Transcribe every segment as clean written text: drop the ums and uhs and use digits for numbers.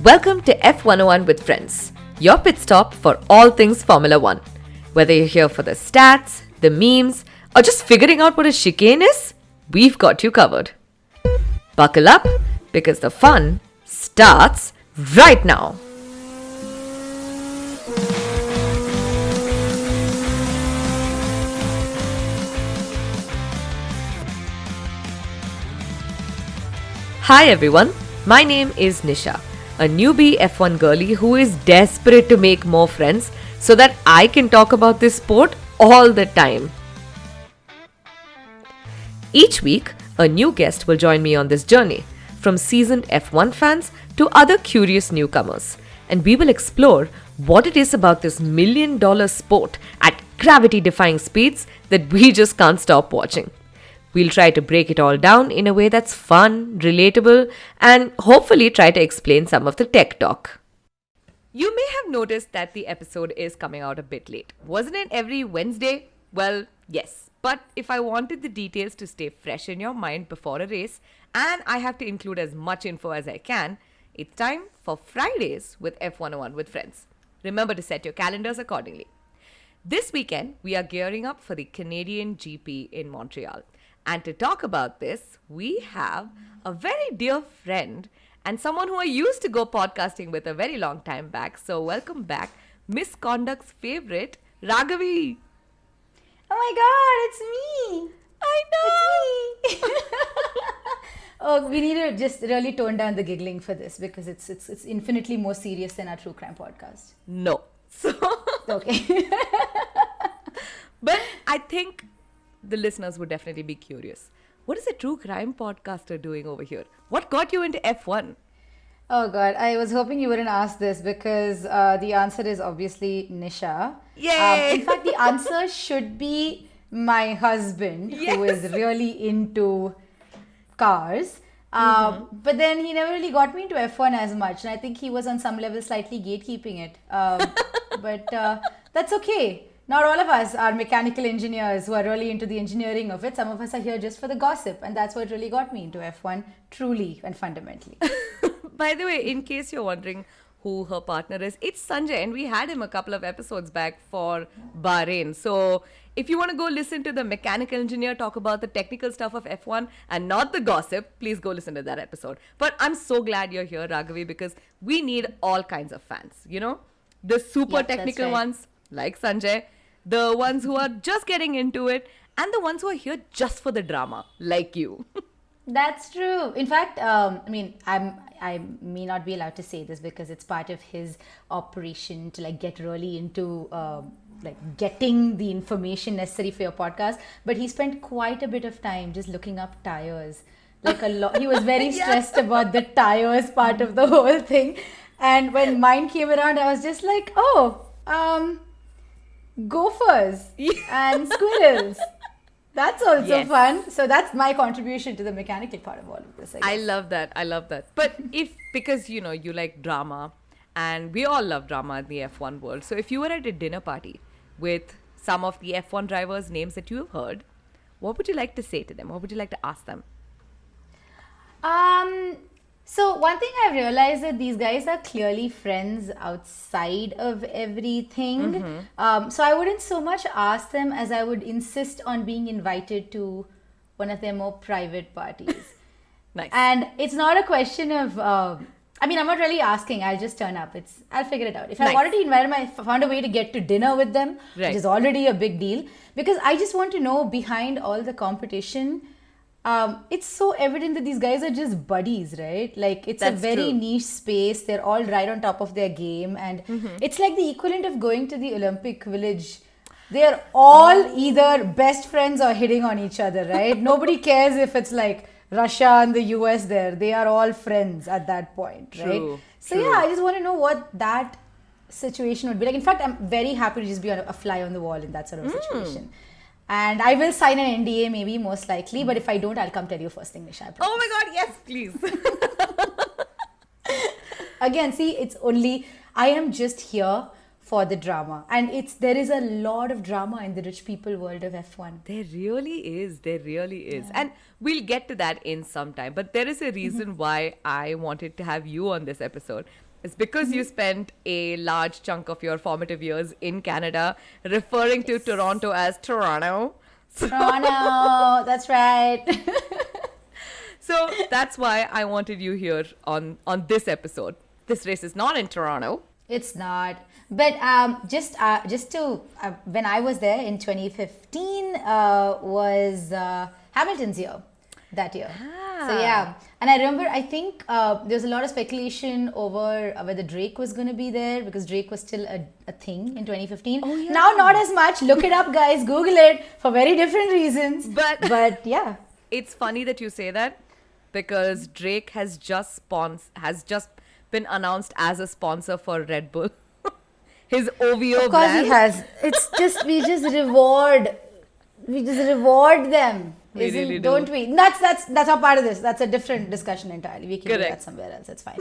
Welcome to F101 with Friends, your pit stop for all things Formula One. Whether you're here for the stats, the memes, or just figuring out what a chicane is, we've got you covered. Buckle up, because the fun starts right now. Hi everyone, my name is Nisha, a newbie F1 girlie who is desperate to make more friends so that I can talk about this sport all the time. Each week, a new guest will join me on this journey, from seasoned F1 fans to other curious newcomers, and we will explore what it is about this million-dollar sport at gravity-defying speeds that we just can't stop watching. We'll try to break it all down in a way that's fun, relatable, and hopefully try to explain some of the tech talk. You may have noticed that the episode is coming out a bit late. Wasn't it every Wednesday? Well, yes. But if I wanted the details to stay fresh in your mind before a race, and I have to include as much info as I can, it's time for Fridays with F101 with Friends. Remember to set your calendars accordingly. This weekend, we are gearing up for the Canadian GP in Montreal. And to talk about this, we have a very dear friend and someone who I used to go podcasting with a very long time back. So welcome back, Misconduct's favorite, Ragavi. Oh my God, it's me. I know. It's me. Oh, we need to just really tone down the giggling for this because it's infinitely more serious than our true crime podcast. No. So Okay. But I think the listeners would definitely be curious. What is a true crime podcaster doing over here? What got you into F1? Oh God, I was hoping you wouldn't ask this because the answer is obviously Nisha. Yay! In fact, the answer should be my husband, who is really into cars. But then he never really got me into F1 as much. And I think he was on some level slightly gatekeeping it. But that's okay. Not all of us are mechanical engineers who are really into the engineering of it. Some of us are here just for the gossip. And that's what really got me into F1, truly and fundamentally. By the way, in case you're wondering who her partner is, it's Sanjay. And we had him a couple of episodes back for Bahrain. So if you want to go listen to the mechanical engineer talk about the technical stuff of F1 and not the gossip, please go listen to that episode. But I'm so glad you're here, Ragavi, because we need all kinds of fans, you know? The super technical right. ones, like Sanjay, the ones who are just getting into it, and the ones who are here just for the drama, like you. That's true. In fact, I may not be allowed to say this because it's part of his operation to like get really into like getting the information necessary for your podcast. But he spent quite a bit of time just looking up tires. Like a lot, he was very stressed about the tires part of the whole thing. And when mine came around, I was just like, gophers and squirrels. That's also fun. So that's my contribution to the mechanical part of all of this. I love that. But because you know, you like drama, and we all love drama in the F1 world. So if you were at a dinner party with some of the F1 drivers' names that you have heard, what would you like to say to them? What would you like to ask them? So one thing I've realized that these guys are clearly friends outside of everything. So I wouldn't so much ask them as I would insist on being invited to one of their more private parties. Nice. And it's not a question of, I'm not really asking. I'll just turn up. I'll figure it out. If I've already invited them, I found a way to get to dinner with them, which is already a big deal. Because I just want to know behind all the competition, it's so evident that these guys are just buddies, right? Like it's a very niche space. They're all right on top of their game. And it's like the equivalent of going to the Olympic Village. They're all either best friends or hitting on each other, right? Nobody cares if it's like Russia and the US there. They are all friends at that point, right? So yeah, I just want to know what that situation would be like. In fact, I'm very happy to just be a fly on the wall in that sort of situation. And I will sign an NDA maybe, most likely. But if I don't, I'll come tell you first thing, Nisha. Oh my God, yes, please. Again, see, it's only, I am just here for the drama. And there is a lot of drama in the rich people world of F1. There really is. Yeah. And we'll get to that in some time. But there is a reason why I wanted to have you on this episode. It's because you spent a large chunk of your formative years in Canada referring to Toronto as Toronto. Toronto, that's right. So that's why I wanted you here on this episode. This race is not in Toronto. It's not. But just to when I was there in 2015 was Hamilton's year that year. So yeah, and I remember I think there was a lot of speculation over whether Drake was going to be there because Drake was still a thing in 2015. Oh, yeah. Now not as much. Look it up, guys. Google it for very different reasons. But yeah, it's funny that you say that because Drake has just been announced as a sponsor for Red Bull. His OVO of course brand. he has. It's just we just reward them. We really do. Don't we? That's not part of this. That's a different discussion entirely. We can do that somewhere else. It's fine.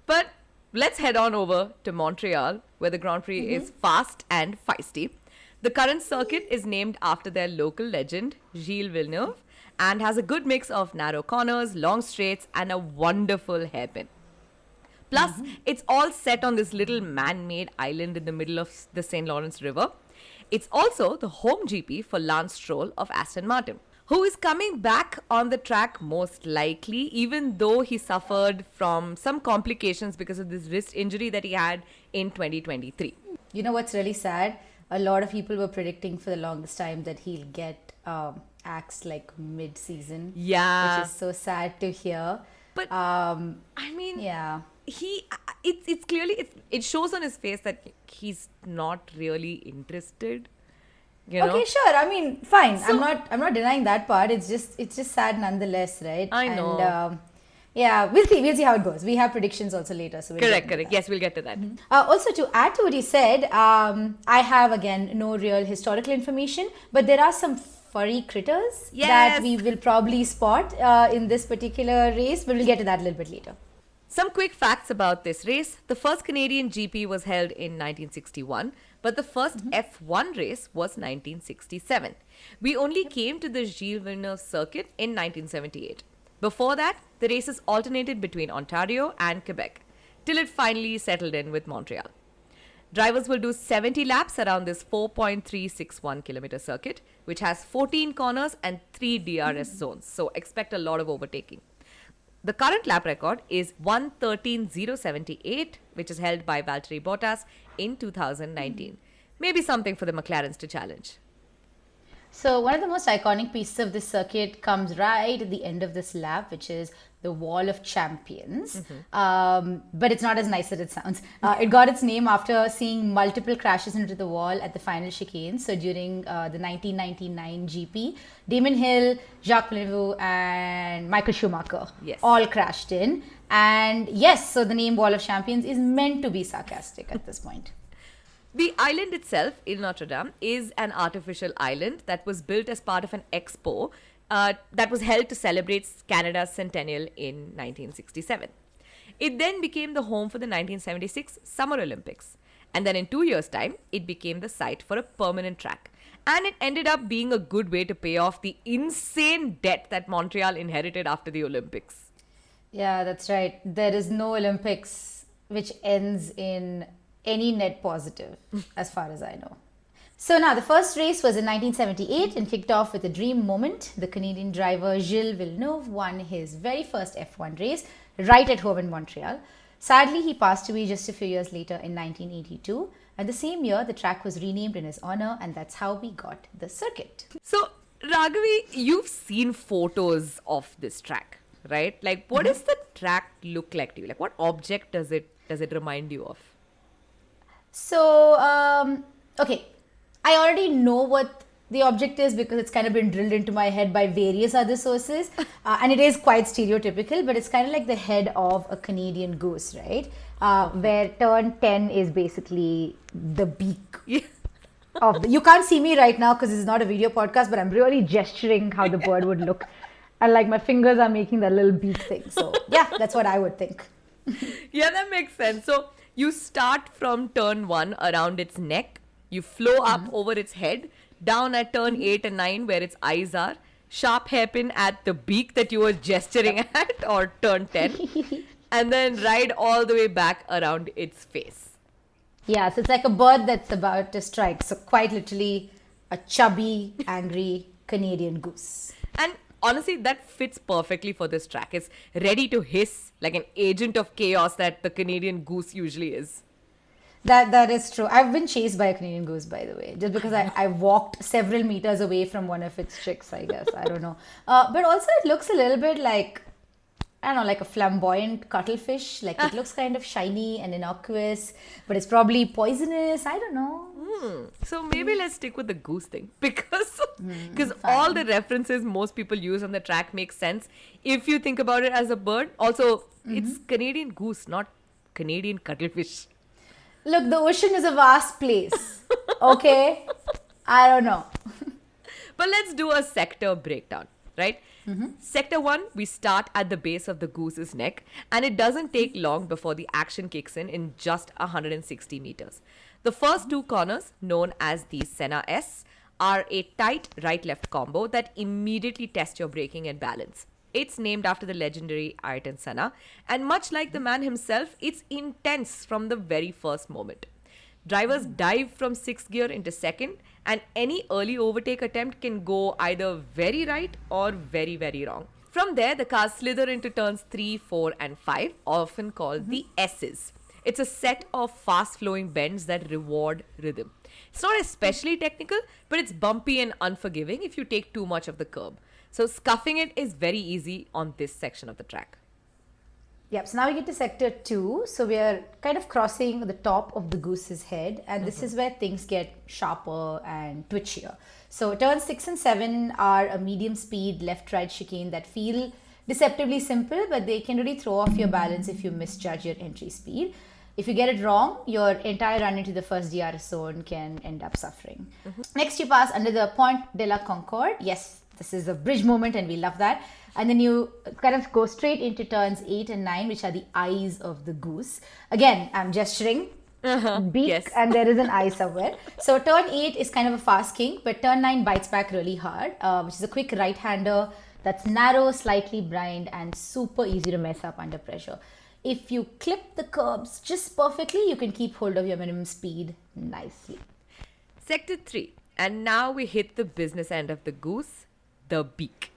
But let's head on over to Montreal, where the Grand Prix is fast and feisty. The current circuit is named after their local legend, Gilles Villeneuve, and has a good mix of narrow corners, long straights, and a wonderful hairpin. Plus, it's all set on this little man-made island in the middle of the St. Lawrence River. It's also the home GP for Lance Stroll of Aston Martin, who is coming back on the track most likely, even though he suffered from some complications because of this wrist injury that he had in 2023. You know what's really sad? A lot of people were predicting for the longest time that he'll get axed like mid-season. Yeah. Which is so sad to hear. But, I mean... Yeah. It's clearly it shows on his face that he's not really interested. You know? Okay, sure. I mean, fine. So, I'm not denying that part. It's just sad nonetheless, right? I know. And yeah, we'll see how it goes. We have predictions also later, so we'll correct. Yes, we'll get to that. Also, to add to what he said, I have again no real historical information, but there are some furry critters that we will probably spot in this particular race, but we'll get to that a little bit later. Some quick facts about this race. The first Canadian GP was held in 1961, but the first F1 race was 1967. We only came to the Gilles Villeneuve circuit in 1978. Before that, the races alternated between Ontario and Quebec, till it finally settled in with Montreal. Drivers will do 70 laps around this 4.361 kilometer circuit, which has 14 corners and 3 DRS zones, so expect a lot of overtaking. The current lap record is 1:13.078, which is held by Valtteri Bottas in 2019. Maybe something for the McLarens to challenge. So one of the most iconic pieces of this circuit comes right at the end of this lap, which is the Wall of Champions. But it's not as nice as it sounds. It got its name after seeing multiple crashes into the wall at the final chicane. So during the 1999 GP, Damon Hill, Jacques Villeneuve and Michael Schumacher all crashed in. And yes, so the name Wall of Champions is meant to be sarcastic at this point. The island itself in Notre Dame is an artificial island that was built as part of an expo that was held to celebrate Canada's centennial in 1967. It then became the home for the 1976 Summer Olympics. And then in 2 years' time, it became the site for a permanent track. And it ended up being a good way to pay off the insane debt that Montreal inherited after the Olympics. Yeah, that's right. There is no Olympics which ends in any net positive, as far as I know. So now the first race was in 1978 and kicked off with a dream moment. The Canadian driver Gilles Villeneuve won his very first F1 race right at home in Montreal. Sadly, he passed away just a few years later in 1982. And the same year, the track was renamed in his honor, and that's how we got the circuit. So, Ragavi, you've seen photos of this track, right? Like, what does the track look like to you? Like, what object does it remind you of? So, okay, I already know what the object is because it's kind of been drilled into my head by various other sources. And it is quite stereotypical, but it's kind of like the head of a Canadian goose, right? Where turn 10 is basically the beak. You can't see me right now because this is not a video podcast, but I'm really gesturing how the bird would look. And like my fingers are making that little beak thing. So yeah, that's what I would think. Yeah, that makes sense. So you start from turn 1 around its neck, you flow up over its head, down at turn 8 and 9 where its eyes are, sharp hairpin at the beak that you were gesturing at, or turn 10. and then ride all the way back around its face. Yeah, so it's like a bird that's about to strike. So quite literally a chubby, angry Canadian goose. And honestly, that fits perfectly for this track. It's ready to hiss like an agent of chaos that the Canadian goose usually is. That is true. I've been chased by a Canadian goose, by the way, just because I walked several meters away from one of its chicks, I guess. I don't know. But also it looks a little bit like, I don't know, like a flamboyant cuttlefish. Like it looks kind of shiny and innocuous, but it's probably poisonous. I don't know. So maybe let's stick with the goose thing because all the references most people use on the track make sense if you think about it as a bird. Also, it's Canadian goose, not Canadian cuttlefish. Look, the ocean is a vast place. Okay? I don't know. But let's do a sector breakdown, right? Sector 1, we start at the base of the goose's neck, and it doesn't take long before the action kicks in just 160 meters. The first two corners, known as the Senna S, are a tight right-left combo that immediately test your braking and balance. It's named after the legendary Ayrton Senna, and much like the man himself, it's intense from the very first moment. Drivers dive from 6th gear into 2nd, and any early overtake attempt can go either very right or very, very wrong. From there, the cars slither into turns 3, 4, and 5, often called the S's. It's a set of fast-flowing bends that reward rhythm. It's not especially technical, but it's bumpy and unforgiving if you take too much of the curb. So scuffing it is very easy on this section of the track. Yep, so now we get to sector 2. So we are kind of crossing the top of the goose's head, and this is where things get sharper and twitchier. So turns 6 and 7 are a medium speed left-right chicane that feel deceptively simple, but they can really throw off your balance if you misjudge your entry speed. If you get it wrong, your entire run into the first DRS zone can end up suffering. Next, you pass under the Point de la Concorde. Yes, this is a bridge moment and we love that. And then you kind of go straight into turns 8 and 9, which are the eyes of the goose. Again, I'm gesturing. Beak, yes. And there is an eye somewhere. So turn 8 is kind of a fast kink, but turn 9 bites back really hard, which is a quick right-hander that's narrow, slightly brined, and super easy to mess up under pressure. If you clip the curbs just perfectly, you can keep hold of your minimum speed nicely. Sector 3. And now we hit the business end of the goose, the beak.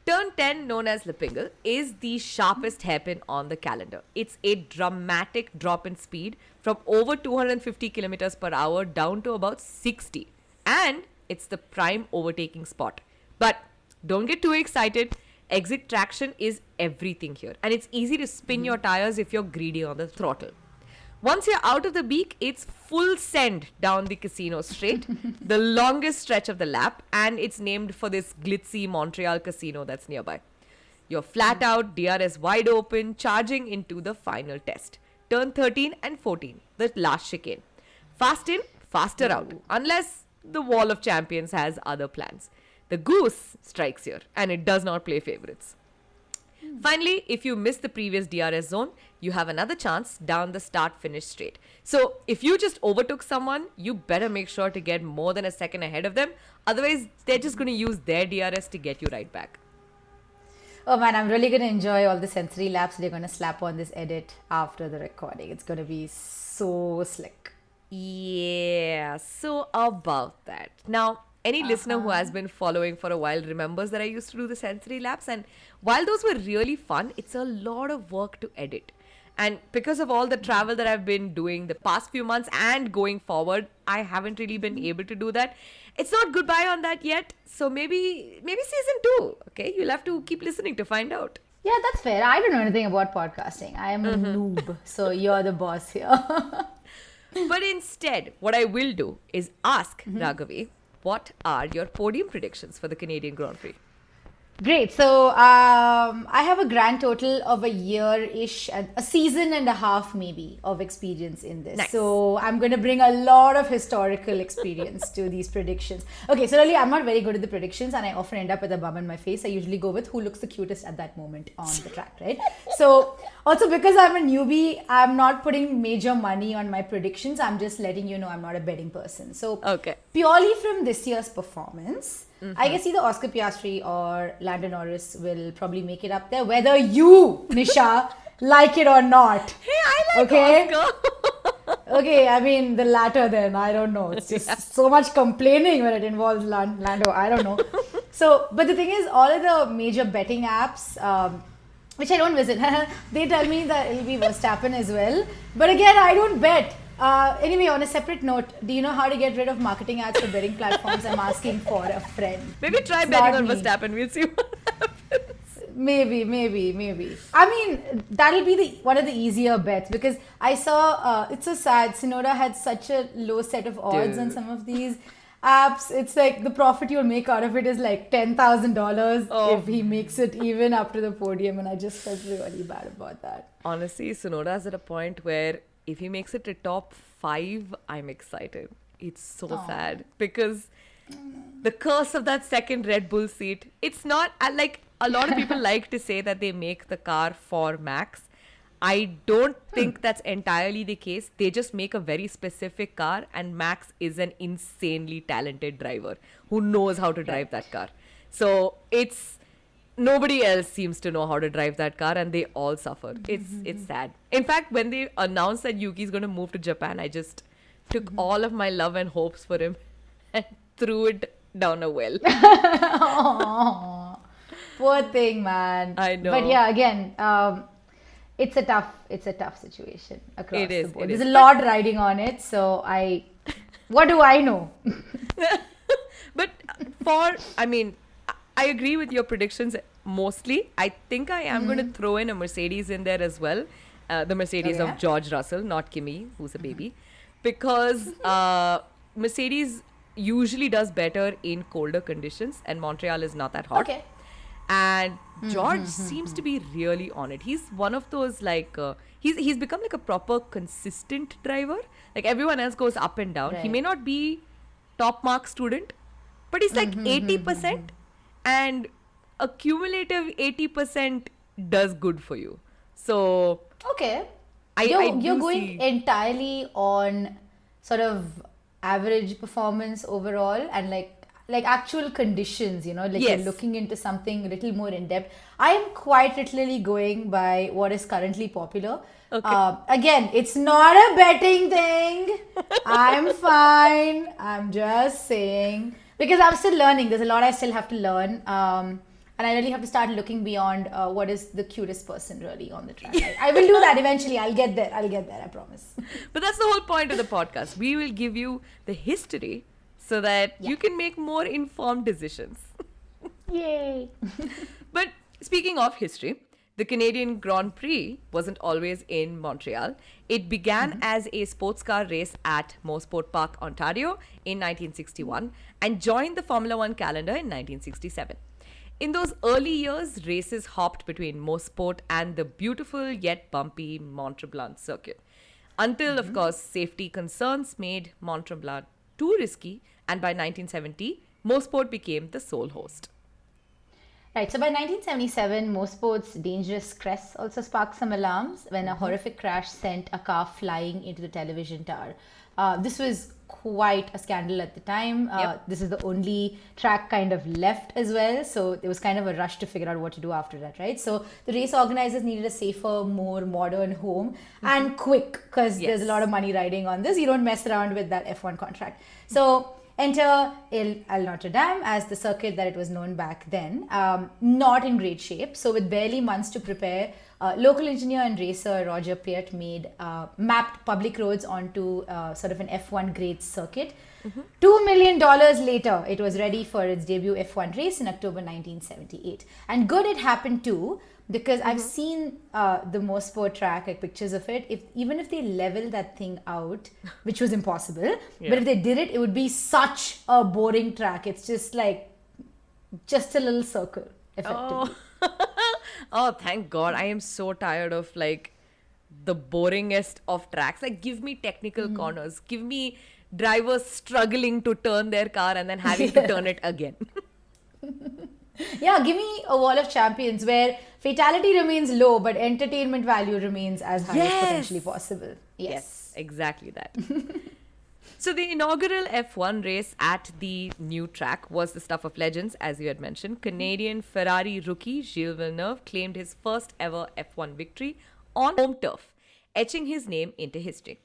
Turn 10, known as Lepingle, is the sharpest hairpin on the calendar. It's a dramatic drop in speed from over 250 kilometers per hour down to about 60. And it's the prime overtaking spot. But don't get too excited. Exit traction is everything here, and it's easy to spin your tires if you're greedy on the throttle. Once you're out of the beak, it's full send down the casino straight, the longest stretch of the lap, and it's named for this glitzy Montreal casino that's nearby. You're flat out, DRS wide open, charging into the final test. Turn 13 and 14, the last chicane. Fast in, faster out, unless the Wall of Champions has other plans. The goose strikes here, and it does not play favorites. Finally, if you miss the previous DRS zone, you have another chance down the start-finish straight. So if you just overtook someone, you better make sure to get more than a second ahead of them. Otherwise, they're just going to use their DRS to get you right back. Oh man, I'm really going to enjoy all the sensory laps they're going to slap on this edit after the recording. It's going to be so slick. Yeah, so about that. Now, any listener who has been following for a while remembers that I used to do the sensory laps, and while those were really fun, it's a lot of work to edit. And because of all the travel that I've been doing the past few months and going forward, I haven't really been able to do that. It's not goodbye on that yet, so maybe season 2, okay? You'll have to keep listening to find out. Yeah, that's fair. I don't know anything about podcasting. I am a noob, so you're the boss here. But instead, what I will do is ask Ragavi, what are your podium predictions for the Canadian Grand Prix? Great. So I have a grand total of a year-ish, a season and a half maybe of experience in this. Nice. So I'm going to bring a lot of historical experience to these predictions. Okay, so really I'm not very good at the predictions and I often end up with a bum in my face. I usually go with who looks the cutest at that moment on the track, right? So also because I'm a newbie, I'm not putting major money on my predictions. I'm just letting you know I'm not a betting person. So purely from this year's performance, I guess either Oscar Piastri or Lando Norris will probably make it up there. Whether you, Nisha, like it or not. Hey, I like Okay? Oscar. Okay, I mean the latter then. I don't know. It's just so much complaining when it involves Lando. I don't know. So, but the thing is, all of the major betting apps, which I don't visit, they tell me that it'll be Verstappen as well. But again, I don't bet. Anyway, on a separate note, do you know how to get rid of marketing ads for betting platforms? I'm asking for a friend. Maybe try It's betting not on me. Verstappen. We'll see what happens. Maybe. I mean, that'll be one of the easier bets because I saw, it's so sad. Tsunoda had such a low set of odds on Dude. some of these apps. It's like the profit you'll make out of it is like $10,000 Oh. if he makes it even up to the podium. And I just felt really bad about that. Honestly, Sonoda's at a point where if he makes it to top 5, I'm excited. It's so sad because the curse of that second Red Bull seat, it's not like a lot of people like to say that they make the car for Max. I don't think that's entirely the case. They just make a very specific car, and Max is an insanely talented driver who knows how to drive that car. So it's nobody else seems to know how to drive that car, and they all suffer. It's sad. In fact, when they announced that Yuki's going to move to Japan, I just took all of my love and hopes for him and threw it down a well. Aww. Poor thing, man. I know. But yeah, again, it's a tough situation across It is, the board. it There's is. a lot riding on it, so what do I know? But I agree with your predictions mostly. I think I am going to throw in a Mercedes in there as well. The Mercedes Okay. of George Russell, not Kimi, who's a baby. Because Mercedes usually does better in colder conditions, and Montreal is not that hot. Okay. And George seems to be really on it. He's one of those he's become like a proper consistent driver. Like everyone else goes up and down. He Right. may not be top mark student, but he's like 80%, and a cumulative 80% does good for you. So Okay. I You're do going see- entirely on sort of average performance overall and like actual conditions, like Yes. you're looking into something a little more in depth. I am quite literally going by what is currently popular. Okay. Again, it's not a betting thing. I'm fine. I'm just saying because I'm still learning. There's a lot I still have to learn. And I really have to start looking beyond what is the cutest person really on the track. I will do that eventually. I'll get there. I promise. But that's the whole point of the podcast. We will give you the history so that you can make more informed decisions. Yay. But speaking of history, the Canadian Grand Prix wasn't always in Montreal. It began as a sports car race at Mosport Park, Ontario in 1961 and joined the Formula One calendar in 1967. In those early years, races hopped between Mosport and the beautiful yet bumpy Montreal circuit. Until, of course, safety concerns made Montreal too risky, and by 1970, Mosport became the sole host. Right, so by 1977, Mosport's dangerous crest also sparked some alarms when a horrific crash sent a car flying into the television tower. This was quite a scandal at the time. This is the only track kind of left as well, so there was kind of a rush to figure out what to do after that, right? So the race organizers needed a safer, more modern home and quick because there's a lot of money riding on this. You don't mess around with that F1 contract. So enter El Notre Dame as the circuit that it was known back then, not in great shape. So with barely months to prepare, local engineer and racer Roger Piet mapped public roads onto sort of an F1 grade circuit. $2 million later, it was ready for its debut F1 race in October 1978. And good it happened too, because I've seen the Mosport track, like pictures of it. Even if they level that thing out, which was impossible, but if they did it, it would be such a boring track. It's just like just a little circle, effectively. Oh, thank God. I am so tired of like the boringest of tracks. Like, give me technical corners. Give me drivers struggling to turn their car and then having to turn it again. Yeah, give me a wall of champions where fatality remains low, but entertainment value remains as high as potentially possible. Yes, exactly that. So the inaugural F1 race at the new track was the stuff of legends, as you had mentioned. Canadian Ferrari rookie Gilles Villeneuve claimed his first ever F1 victory on home turf, etching his name into history.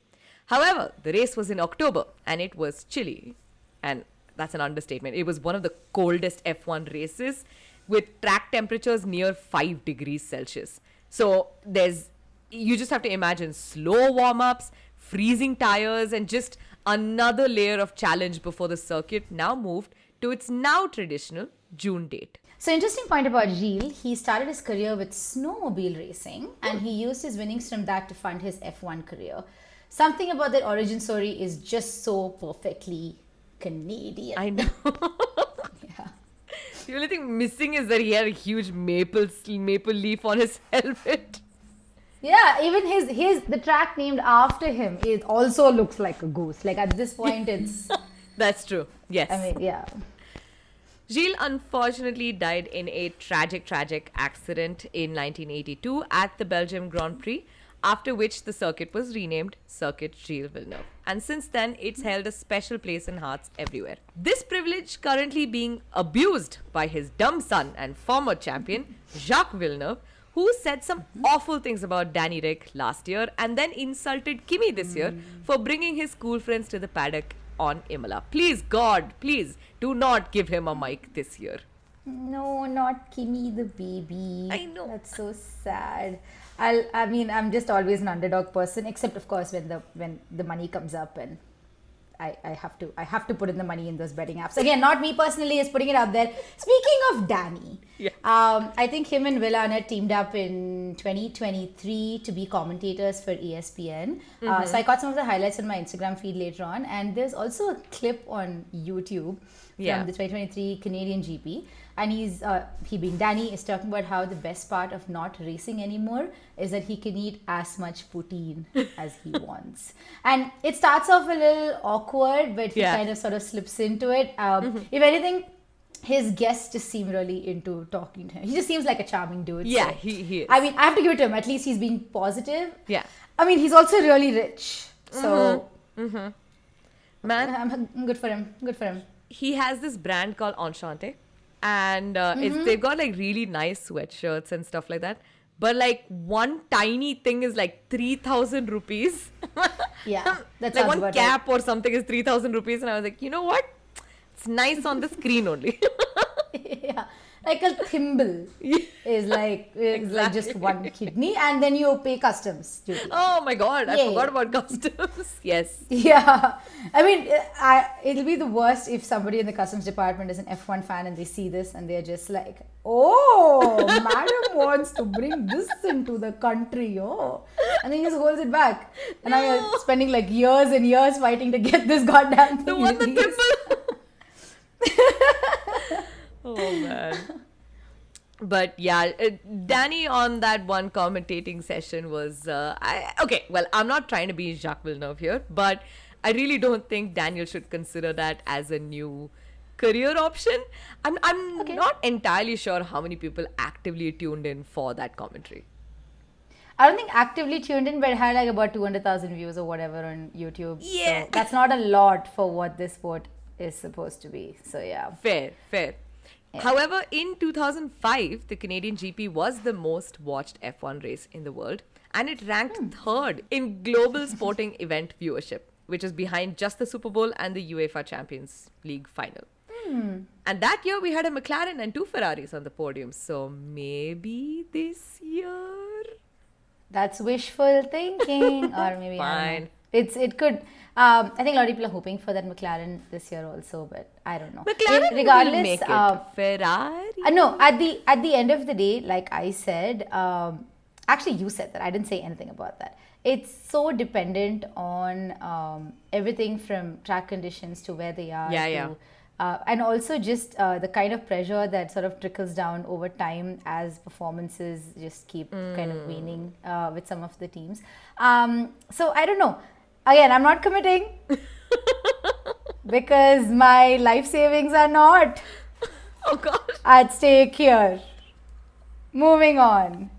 However, the race was in October and it was chilly. And that's an understatement. It was one of the coldest F1 races with track temperatures near 5 degrees Celsius. So you just have to imagine slow warm-ups, freezing tires, and just another layer of challenge before the circuit now moved to its now traditional June date. So interesting point about Gilles, he started his career with snowmobile racing and he used his winnings from that to fund his F1 career. Something about that origin story is just so perfectly Canadian. I know. Yeah. The only thing missing is that he had a huge maple leaf on his helmet. Yeah, even the track named after him, it also looks like a goose. Like at this point, it's... That's true. Yes. I mean, yeah. Gilles unfortunately died in a tragic accident in 1982 at the Belgium Grand Prix, after which the circuit was renamed Circuit Gilles Villeneuve. And since then, it's held a special place in hearts everywhere. This privilege currently being abused by his dumb son and former champion, Jacques Villeneuve, who said some awful things about Danny Rick last year and then insulted Kimi this year for bringing his school friends to the paddock on Imola. Please, God, please do not give him a mic this year. No, not Kimi the baby. I know. That's so sad. I'm just always an underdog person, except of course when the money comes up and I have to put in the money in those betting apps. Again, not me personally, is putting it out there. Speaking of Danny, yeah. I think him and Villanelle teamed up in 2023 to be commentators for ESPN. So I caught some of the highlights on my Instagram feed later on, and there's also a clip on YouTube from the 2023 Canadian GP. And he being Danny is talking about how the best part of not racing anymore is that he can eat as much poutine as he wants. And it starts off a little awkward, but he kind of sort of slips into it. If anything, his guests just seem really into talking to him. He just seems like a charming dude. Yeah, so. he is. I mean, I have to give it to him. At least he's being positive. Yeah. I mean, he's also really rich. So, Man, good for him. Good for him. He has this brand called Enchante. And they've got like really nice sweatshirts and stuff like that. But like one tiny thing is like 3,000 rupees. Yeah, that's like one cap or something is 3,000 rupees. And I was like, you know what? It's nice on the screen only. Yeah, like a thimble is like just one kidney, and then you pay customs duty. Oh my God, I forgot about customs. Yes. Yeah, I mean, it'll be the worst if somebody in the customs department is an F1 fan and they see this and they're just like, oh, madam wants to bring this into the country, oh, and then he just holds it back, and now you're spending like years and years fighting to get this goddamn thing. The one, the thimble. Oh man. But yeah, Danny on that one commentating session was I'm not trying to be Jacques Villeneuve here, but I really don't think Daniel should consider that as a new career option. I'm not entirely sure how many people actively tuned in for that commentary. I don't think actively tuned in, but it had like about 200,000 views or whatever on YouTube. Yeah. So that's not a lot for what this sport is supposed to be. So yeah. Fair. Yeah. However, in 2005, the Canadian GP was the most watched F1 race in the world, and it ranked third in global sporting event viewership, which is behind just the Super Bowl and the UEFA Champions League final. And that year we had a McLaren and 2 Ferraris on the podium. So maybe this year? That's wishful thinking, or maybe Fine. It could. I think a lot of people are hoping for that McLaren this year also, but I don't know. McLaren regardless, will make it. Ferrari? No, at the end of the day, like I said, actually you said that. I didn't say anything about that. It's so dependent on everything from track conditions to where they are. And also just the kind of pressure that sort of trickles down over time as performances just keep kind of waning with some of the teams. So I don't know. Again, I'm not committing because my life savings are not at stake here. Moving on.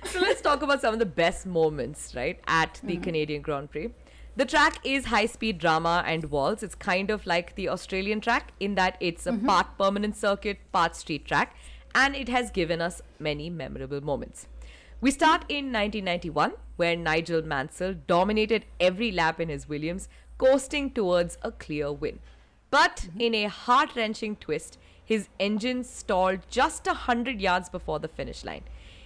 So let's talk about some of the best moments, right, at the Canadian Grand Prix. The track is high-speed drama and walls. It's kind of like the Australian track in that it's a part permanent circuit, part street track, and it has given us many memorable moments. We start in 1991, where Nigel Mansell dominated every lap in his Williams, coasting towards a clear win. But in a heart-wrenching twist, his engine stalled just 100 yards before the finish line.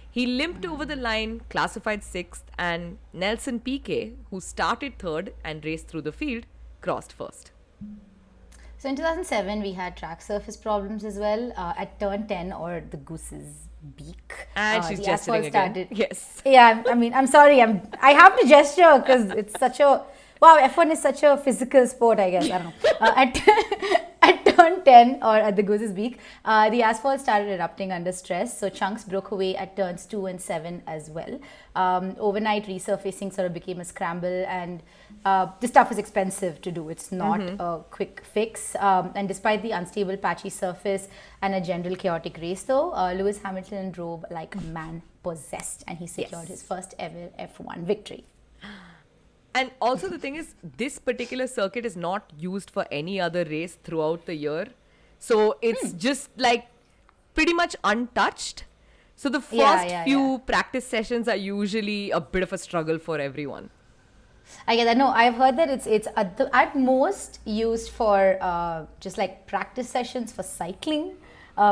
He limped over the line, classified 6th, and Nelson Piquet, who started 3rd and raced through the field, crossed 1st. So in 2007, we had track surface problems as well at turn 10, or the goose's beak. And she's gesturing again. Yes. Yeah, I mean, I'm sorry. I have to gesture because it's such a... Wow, F1 is such a physical sport, I guess. I don't know. At turn 10, or at the goose's beak, the asphalt started erupting under stress. So chunks broke away at turns 2 and 7 as well. Overnight resurfacing sort of became a scramble, and this stuff is expensive to do. It's not a quick fix. And despite the unstable, patchy surface and a general chaotic race, though, Lewis Hamilton drove like a man possessed, and he secured his first ever F1 victory. And also the thing is, this particular circuit is not used for any other race throughout the year. So it's just like pretty much untouched. So the first few practice sessions are usually a bit of a struggle for everyone. I get that. No, I've heard that it's at most used for just like practice sessions for cycling,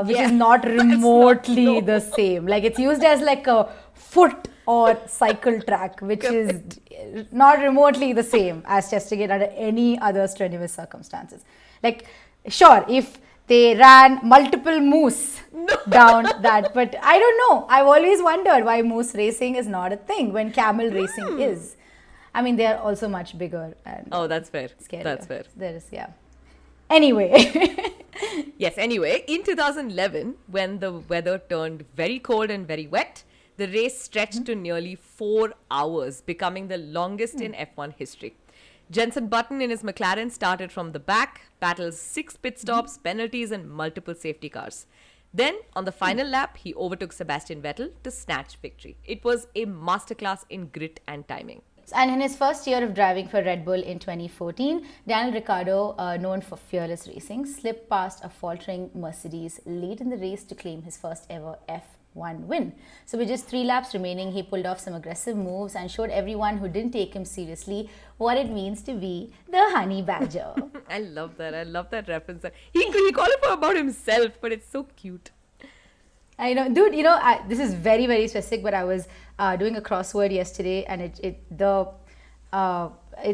which is not remotely the same. Like it's used as like a foot or cycle track, which is not remotely the same as testing it under any other strenuous circumstances. Like, sure, if they ran multiple moose down that, but I don't know. I've always wondered why moose racing is not a thing when camel racing is. I mean, they are also much bigger. And that's fair. Scarier. That's fair. There is, Anyway. Yes, anyway, in 2011, when the weather turned very cold and very wet, the race stretched to nearly 4 hours, becoming the longest in F1 history. Jenson Button in his McLaren started from the back, battled 6 pit stops, penalties, and multiple safety cars. Then, on the final lap, he overtook Sebastian Vettel to snatch victory. It was a masterclass in grit and timing. And in his first year of driving for Red Bull in 2014, Daniel Ricciardo, known for fearless racing, slipped past a faltering Mercedes late in the race to claim his first ever F1 win. So with just 3 laps remaining, he pulled off some aggressive moves and showed everyone who didn't take him seriously what it means to be the honey badger. I love that. I love that reference. He called it about himself, but it's so cute. I know, dude, this is very, very specific, but I was doing a crossword yesterday, and it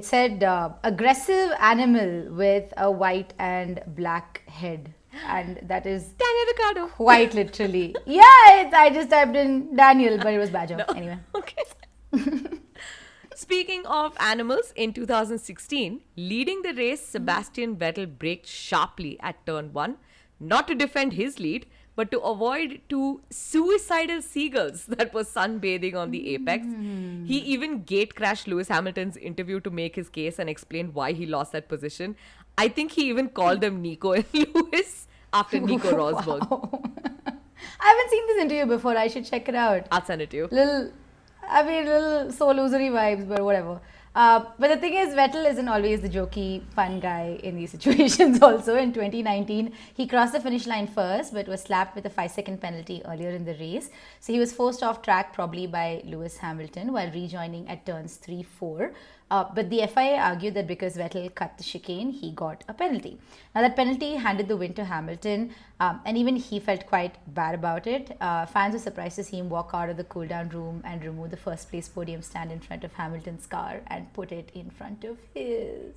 said aggressive animal with a white and black head. And that is Daniel Ricciardo. Quite literally. I just typed in Daniel, but it was Badger. No. Anyway. Okay. Speaking of animals, in 2016, leading the race, Sebastian Vettel braked sharply at turn 1, not to defend his lead, but to avoid 2 suicidal seagulls that were sunbathing on the apex. He even gate crashed Lewis Hamilton's interview to make his case and explain why he lost that position. I think he even called them Nico and Lewis after Nico Rosberg. Wow. I haven't seen this interview before. I should check it out. I'll send it to you. Little so losery vibes, but whatever. But the thing is, Vettel isn't always the jokey, fun guy in these situations also. In 2019, he crossed the finish line first, but was slapped with a 5-second penalty earlier in the race. So he was forced off track probably by Lewis Hamilton while rejoining at turns 3-4. But the FIA argued that because Vettel cut the chicane, he got a penalty. Now that penalty handed the win to Hamilton, and even he felt quite bad about it. Fans were surprised to see him walk out of the cool-down room and remove the first place podium stand in front of Hamilton's car and put it in front of his.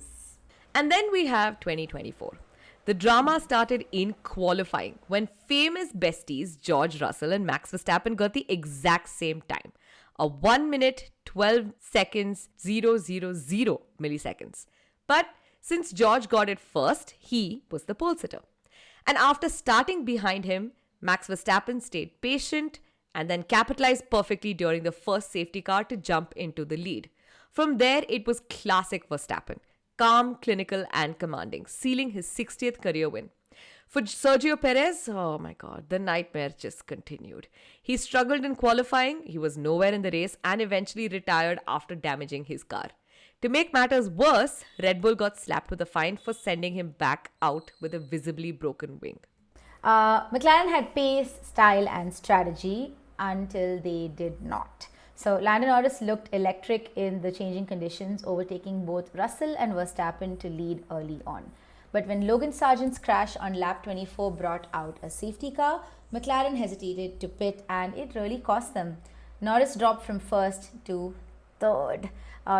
And then we have 2024. The drama started in qualifying when famous besties George Russell and Max Verstappen got the exact same time. A 1 minute, 12 seconds, 000 milliseconds. But since George got it first, he was the pole sitter. And after starting behind him, Max Verstappen stayed patient and then capitalized perfectly during the first safety car to jump into the lead. From there, it was classic Verstappen. Calm, clinical and commanding, sealing his 60th career win. For Sergio Perez, oh my God, the nightmare just continued. He struggled in qualifying, he was nowhere in the race and eventually retired after damaging his car. To make matters worse, Red Bull got slapped with a fine for sending him back out with a visibly broken wing. McLaren had pace, style and strategy. until they did not. So Lando Norris looked electric in the changing conditions, overtaking both Russell and Verstappen to lead early on. But when Logan Sargeant's crash on lap 24 brought out a safety car, McLaren hesitated to pit and it really cost them. Norris dropped from first to third.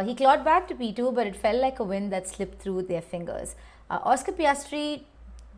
He clawed back to P2, but it felt like a win that slipped through their fingers. Oscar Piastri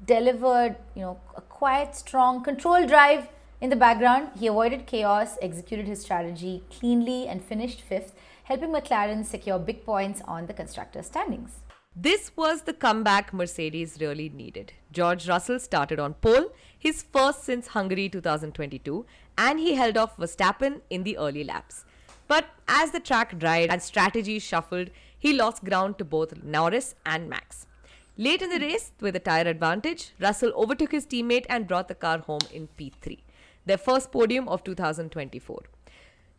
delivered, a quiet, strong, controlled drive in the background. He avoided chaos, executed his strategy cleanly, and finished fifth, helping McLaren secure big points on the constructors' standings. This was the comeback Mercedes really needed. George Russell started on pole, his first since Hungary 2022, and he held off Verstappen in the early laps. But as the track dried and strategies shuffled, he lost ground to both Norris and Max. Late in the race, with a tyre advantage, Russell overtook his teammate and brought the car home in P3, their first podium of 2024.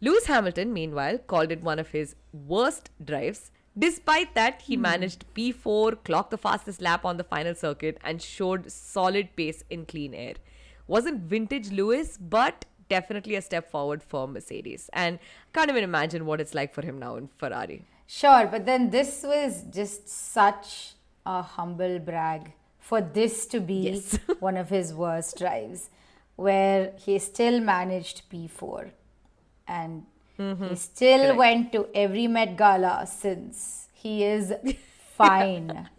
Lewis Hamilton, meanwhile, called it one of his worst drives. Despite that, he managed P4, clocked the fastest lap on the final circuit, and showed solid pace in clean air. Wasn't vintage Lewis, but definitely a step forward for Mercedes. And can't even imagine what it's like for him now in Ferrari. Sure, but then this was just such a humble brag for this to be one of his worst drives, where he still managed P4 and he still went to every Met Gala since. He is fine.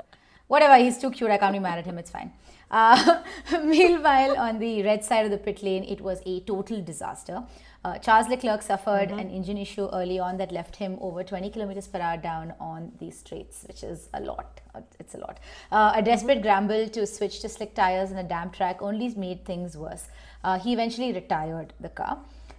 Whatever, he's too cute. I can't be mad at him. It's fine. Meanwhile, on the red side of the pit lane, it was a total disaster. Charles Leclerc suffered an engine issue early on that left him over 20 kilometers per hour down on the straights, which is a lot. It's a lot. A desperate scramble to switch to slick tires in a damp track only made things worse. He eventually retired the car.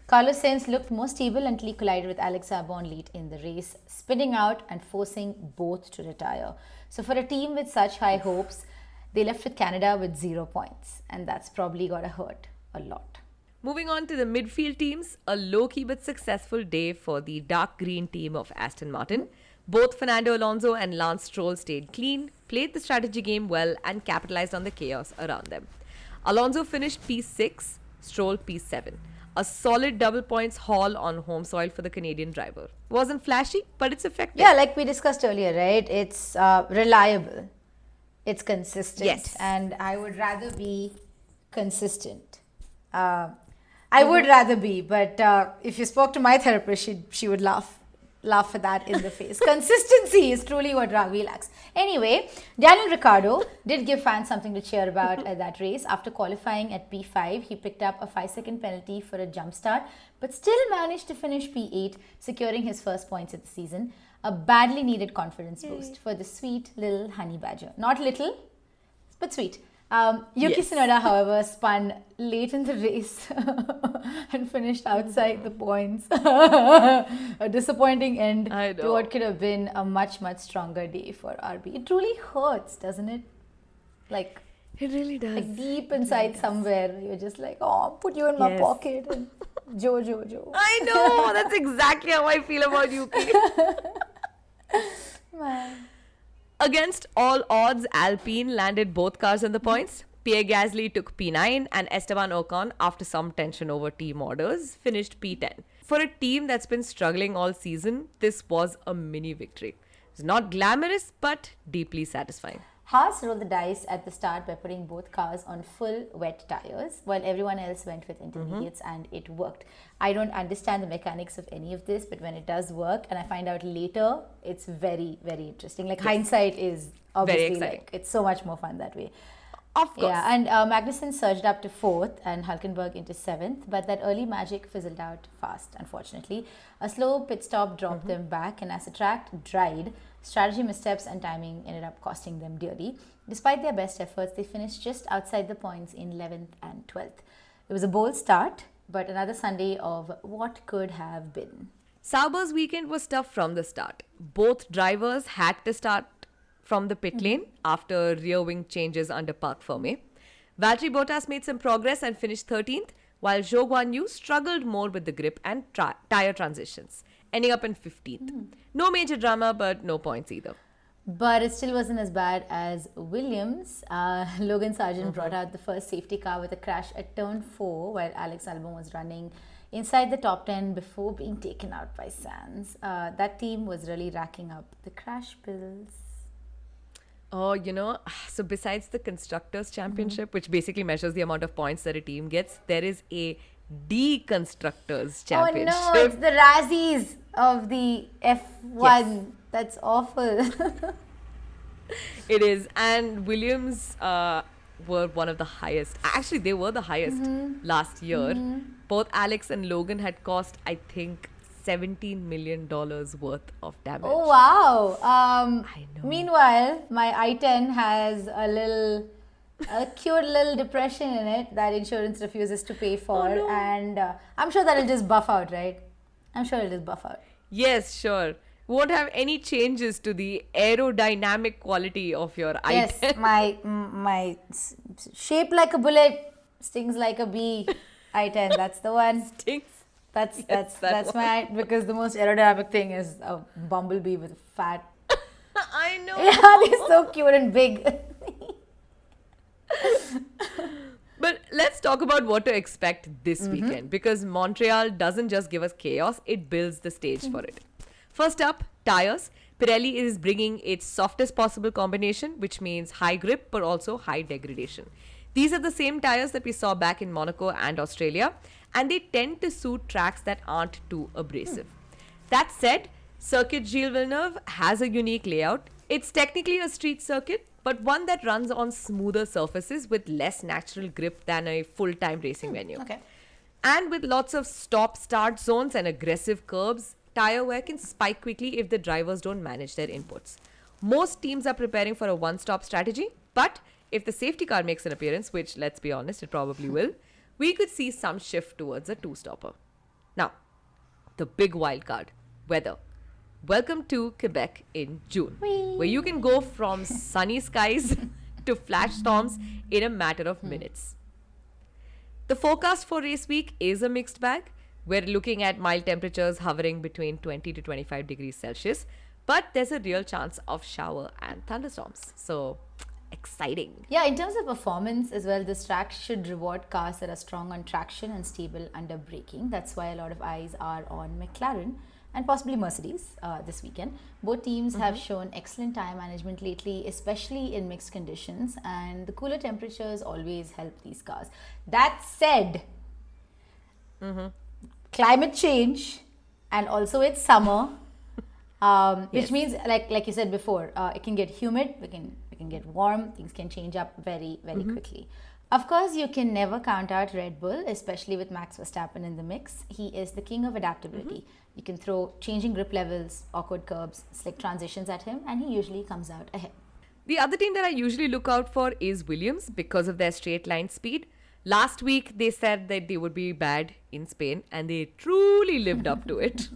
Carlos Sainz looked more stable until he collided with Alex Albon late in the race, spinning out and forcing both to retire. So for a team with such high hopes, they left with Canada with 0 points, and that's probably got to hurt a lot. Moving on to the midfield teams, a low-key but successful day for the dark green team of Aston Martin. Both Fernando Alonso and Lance Stroll stayed clean, played the strategy game well, and capitalized on the chaos around them. Alonso finished P6, Stroll P7. A solid double points haul on home soil for the Canadian driver. Wasn't flashy, but it's effective. Yeah, like we discussed earlier, right? It's reliable. It's consistent. Yes. And I would rather be consistent. I would rather be, but if you spoke to my therapist, she would laugh at that in the face. Consistency is truly what Ragavi lacks. Anyway, Daniel Ricciardo did give fans something to cheer about at that race. After qualifying at P5, he picked up a 5-second penalty for a jump start, but still managed to finish P8, securing his first points of the season. A badly needed confidence boost for the sweet little honey badger. Not little, but sweet. Yuki Tsunoda, however, spun late in the race and finished outside the points. A disappointing end to what could have been a much, much stronger day for RB. It truly hurts, doesn't it? Like, it really does. Like deep inside somewhere, you're just like, oh, put you in my pocket and Joe. I know, that's exactly how I feel about Yuki. Man. Against all odds, Alpine landed both cars in the points. Pierre Gasly took P9 and Esteban Ocon, after some tension over team orders, finished P10. For a team that's been struggling all season, this was a mini victory. It's not glamorous, but deeply satisfying. Haas rolled the dice at the start by putting both cars on full wet tires, while everyone else went with intermediates, and it worked. I don't understand the mechanics of any of this, but when it does work, and I find out later, it's very, very interesting. Like, hindsight is obviously like, it's so much more fun that way. Of course. Yeah, and Magnussen surged up to 4th and Hülkenberg into 7th, but that early magic fizzled out fast, unfortunately. A slow pit stop dropped them back, and as the track dried, strategy missteps and timing ended up costing them dearly. Despite their best efforts, they finished just outside the points in 11th and 12th. It was a bold start, but another Sunday of what could have been. Sauber's weekend was tough from the start. Both drivers had to start from the pit lane after rear wing changes under Parc Fermé. Valtteri Bottas made some progress and finished 13th, while Zhou Guanyu struggled more with the grip and tyre transitions, ending up in 15th. No major drama, but no points either. But it still wasn't as bad as Williams. Logan Sargeant brought out the first safety car with a crash at turn 4 while Alex Albon was running inside the top 10 before being taken out by Sands. That team was really racking up the crash bills. Oh, so besides the Constructors' Championship, which basically measures the amount of points that a team gets, there is a Deconstructors Championship. Oh no, it's the Razzies of the F1. Yes. That's awful. It is. And Williams were one of the highest. Actually, they were the highest last year. Both Alex and Logan had cost, I think, $17 million worth of damage. Oh, wow. I know. Meanwhile, my i10 has a cute little depression in it that insurance refuses to pay for. Oh, no. And I'm sure that'll just buff out, right? I'm sure it'll just buff out. Yes, sure. Won't have any changes to the aerodynamic quality of your i10. Yes, my shape like a bullet, stings like a bee i10. That's the one. Stings. That's my, because the most aerodynamic thing is a bumblebee with fat. I know. Yeah, they're so cute and big. But let's talk about what to expect this weekend, because Montreal doesn't just give us chaos, it builds the stage for it. First up, tires. Pirelli is bringing its softest possible combination, which means high grip but also high degradation. These are the same tires that we saw back in Monaco and Australia, and they tend to suit tracks that aren't too abrasive. That said, Circuit Gilles Villeneuve has a unique layout. It's technically a street circuit, but one that runs on smoother surfaces with less natural grip than a full-time racing venue. Okay. And with lots of stop-start zones and aggressive curbs, tire wear can spike quickly if the drivers don't manage their inputs. Most teams are preparing for a one-stop strategy, but if the safety car makes an appearance, which, let's be honest, it probably will, we could see some shift towards a two-stopper. Now, the big wild card, weather. Welcome to Quebec in June, where you can go from sunny skies to flash storms in a matter of minutes. The forecast for race week is a mixed bag. We're looking at mild temperatures hovering between 20 to 25 degrees Celsius, but there's a real chance of shower and thunderstorms. So, exciting. Yeah, in terms of performance as well, this track should reward cars that are strong on traction and stable under braking. That's why a lot of eyes are on McLaren and possibly Mercedes this weekend. Both teams have shown excellent tire management lately, especially in mixed conditions, and the cooler temperatures always help these cars. That said, climate change, and also it's summer, which means, like you said before, it can get humid, we can get warm, things can change up very, very quickly. Of course, you can never count out Red Bull, especially with Max Verstappen in the mix. He is the king of adaptability. You can throw changing grip levels, awkward curbs, slick transitions at him, and he usually comes out ahead. The other team that I usually look out for is Williams because of their straight line speed. Last week, they said that they would be bad in Spain, and they truly lived up to it.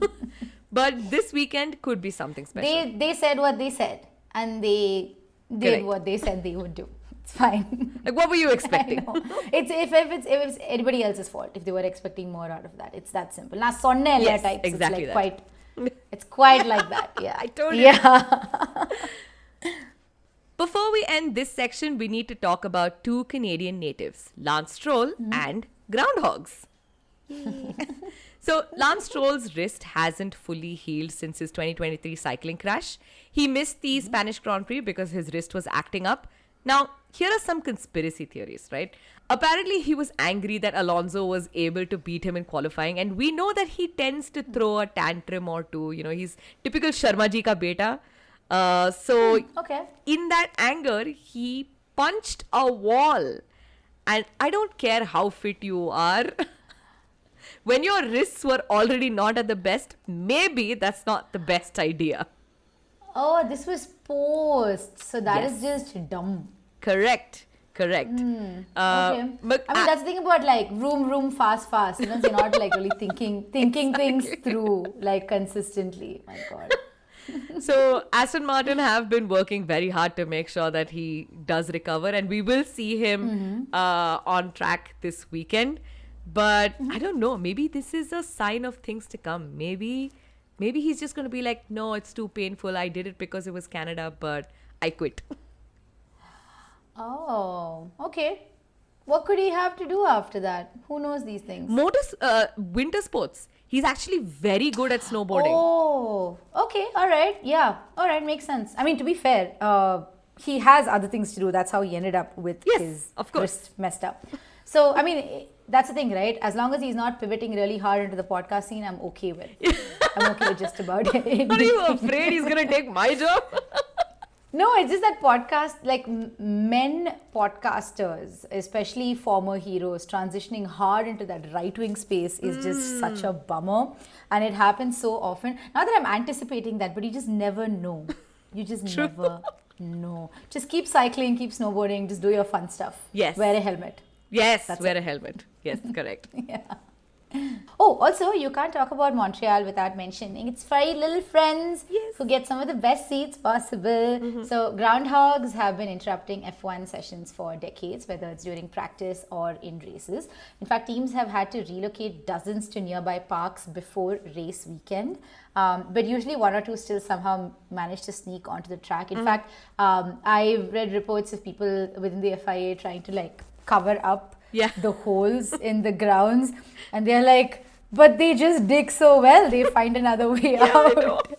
But this weekend could be something special. They said what they said, and they did what they said they would do. It's fine. Like, what were you expecting? It's if it's anybody else's fault if they were expecting more out of that. It's that simple. Now, sonne Yes, types, exactly it's like it's quite like that. Yeah, I told you. Yeah. Before we end this section, we need to talk about two Canadian natives, Lance Stroll and groundhogs. So, Lance Stroll's wrist hasn't fully healed since his 2023 cycling crash. He missed the Spanish Grand Prix because his wrist was acting up. Now, here are some conspiracy theories, right? Apparently, he was angry that Alonso was able to beat him in qualifying, and we know that he tends to throw a tantrum or two. You know, he's typical Sharma ji ka beta. In that anger, he punched a wall. And I don't care how fit you are. When your wrists were already not at the best, maybe that's not the best idea. Oh, this was post. So that is just dumb. Correct. Okay. But I mean, that's the thing about like vroom, fast. You know, you're not like really thinking things through like consistently. My God. So Aston Martin have been working very hard to make sure that he does recover, and we will see him on track this weekend. But I don't know, maybe this is a sign of things to come. Maybe he's just going to be like, no, it's too painful. I did it because it was Canada, but I quit. Oh, okay. What could he have to do after that? Who knows these things? Winter sports. He's actually very good at snowboarding. Oh, okay. All right. Yeah. All right. Makes sense. I mean, to be fair, he has other things to do. That's how he ended up with his wrist messed up. So, I mean, that's the thing, right? As long as he's not pivoting really hard into the podcast scene, I'm okay with. I'm okay with just about it. Are you afraid he's going to take my job? No, it's just that men podcasters, especially former heroes, transitioning hard into that right-wing space is just such a bummer. And it happens so often. Not that I'm anticipating that, but you just never know. You just never know. Just keep cycling, keep snowboarding, just do your fun stuff. Yes. Wear a helmet. Yes, wear a helmet. Yes, correct. Yeah. Oh, also, you can't talk about Montreal without mentioning its furry little friends who get some of the best seats possible. So, groundhogs have been interrupting F1 sessions for decades, whether it's during practice or in races. In fact, teams have had to relocate dozens to nearby parks before race weekend. But usually one or two still somehow manage to sneak onto the track. In fact, I've read reports of people within the FIA trying to cover up the holes in the grounds, and they're like, but they just dig so well, they find another way out.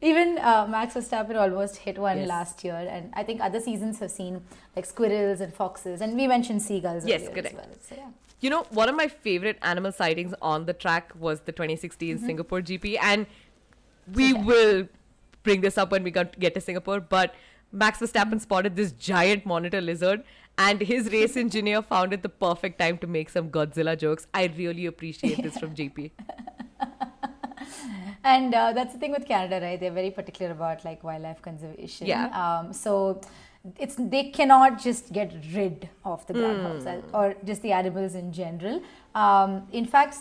Even Max Verstappen almost hit one last year, and I think other seasons have seen squirrels and foxes, and we mentioned seagulls earlier as well. So, yeah. You know, one of my favorite animal sightings on the track was the 2016 Singapore GP, and we will bring this up when we get to Singapore, but Max Verstappen spotted this giant monitor lizard, and his race engineer found it the perfect time to make some Godzilla jokes. I really appreciate this from GP. And that's the thing with Canada, right? They're very particular about wildlife conservation. Yeah. So they cannot just get rid of the groundhogs or just the animals in general. In fact,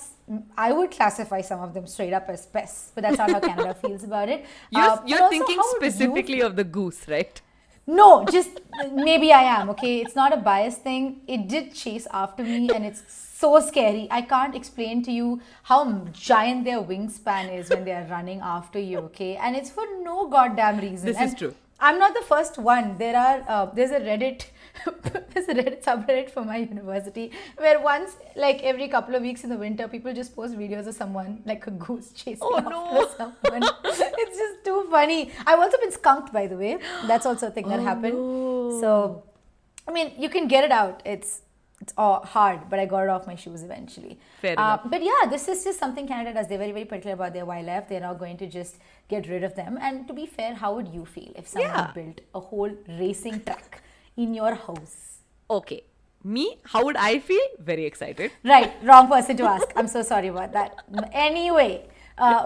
I would classify some of them straight up as pests, but that's not how Canada feels about it. You're thinking specifically of the goose, right? No, just maybe I am, okay? It's not a biased thing. It did chase after me, and it's so scary. I can't explain to you how giant their wingspan is when they are running after you, okay? And it's for no goddamn reason. This is true. I'm not the first one. There's a Reddit subreddit for my university where once, every couple of weeks in the winter, people just post videos of someone like a goose chasing after someone. It's just too funny. I've also been skunked, by the way. That's also a thing that happened. No. So, I mean, you can get it out. It's all hard, but I got it off my shoes eventually. Fair enough. But yeah, this is just something Canada does. They're very, very particular about their wildlife. They're not going to just get rid of them. And to be fair, how would you feel if someone built a whole racing track in your house? Okay. Me, how would I feel? Very excited. Right. Wrong person to ask. I'm so sorry about that. Anyway,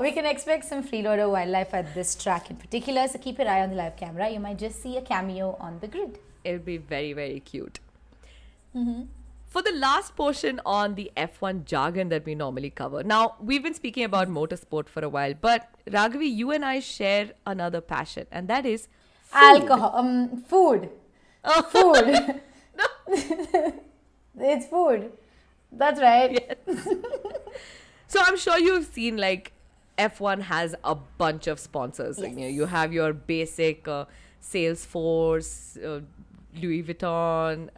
we can expect some freeloader wildlife at this track in particular. So keep your eye on the live camera. You might just see a cameo on the grid. It'll be very, very cute. For the last portion on the F1 jargon that we normally cover. Now, we've been speaking about motorsport for a while, but Ragavi, you and I share another passion, and that is food. Alcohol. Food. Oh. Food. It's food. That's right. Yes. So I'm sure you've seen F1 has a bunch of sponsors. Yes. You have your basic Salesforce, Louis Vuitton,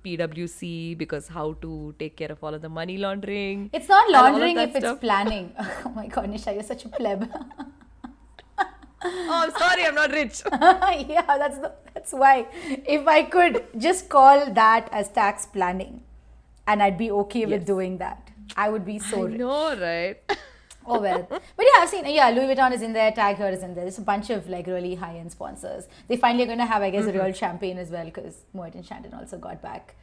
PwC, because how to take care of all of the money laundering. It's not laundering if it's planning. Oh my god, Nisha, you're such a pleb. Oh, I'm sorry, I'm not rich. Yeah, that's why. If I could just call that as tax planning, and I'd be okay with doing that, I would be so rich. I know, right? Oh well. But yeah, I've seen, Louis Vuitton is in there, Tag Heuer is in there. There's a bunch of really high-end sponsors. They finally are going to have, I guess, a real champagne as well, because Moet and Chandon also got back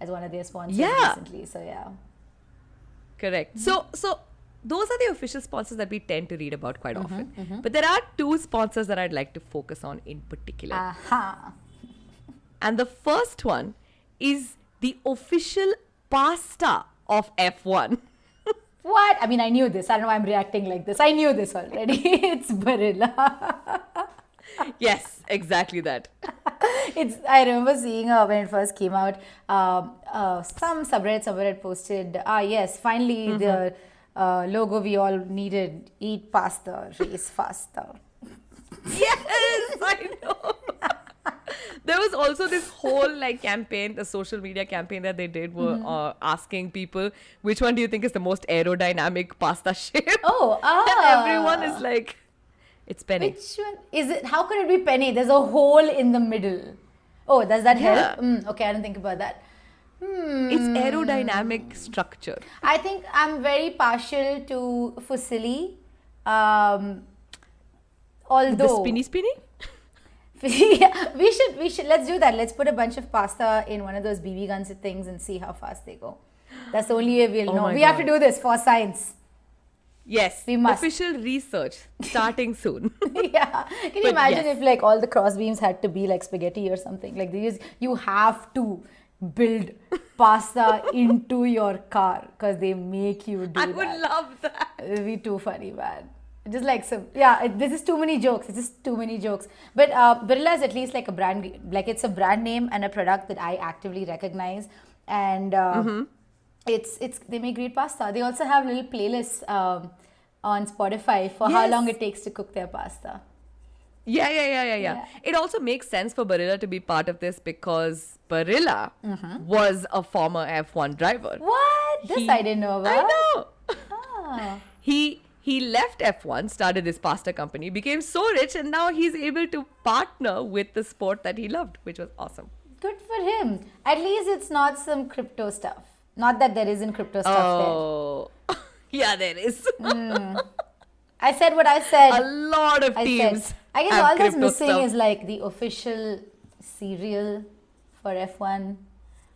as one of their sponsors recently. So yeah. Correct. So those are the official sponsors that we tend to read about quite often. But there are two sponsors that I'd like to focus on in particular. Aha. And the first one is the official pasta of F1. What? I mean, I knew this. I don't know why I'm reacting like this. I knew this already. It's Barilla. Yes, exactly that. I remember seeing when it first came out, some subreddit somewhere had posted, yes, finally the logo we all needed, eat pasta, race faster. Yes, I know. There was also this whole like campaign, the social media campaign that they did were asking people, which one do you think is the most aerodynamic pasta shape? Oh, And everyone is like, it's penne. Which one is it? How could it be penne? There's a hole in the middle. Oh, does that help? Okay, I didn't think about that. It's aerodynamic structure. I think I'm very partial to fusilli. Although The spinny? yeah, we should let's do that. Let's put a bunch of pasta in one of those BB guns things and see how fast they go. That's the only way we'll know. We have to do this for science. Yes, we must. Official research starting soon. Yeah, can you imagine if like all the cross beams had to be like spaghetti or something? Like you have to build pasta into your car because they make you do I that. would love that. It would be too funny, man. Just like this is too many jokes. It's just too many jokes. But Barilla is at least like a brand, like it's a brand name and a product that I actively recognize. And it's they make great pasta. They also have little playlists on Spotify for how long it takes to cook their pasta. Yeah. It also makes sense for Barilla to be part of this because Barilla was a former F1 driver. What? This I didn't know about. I know. He left F1, started this pasta company, became so rich, and now he's able to partner with the sport that he loved, which was awesome. Good for him. At least it's not some crypto stuff. Not that there isn't crypto stuff there. Yeah, there is. I said what I said. A lot of teams. I guess all that's missing is like the official cereal for F1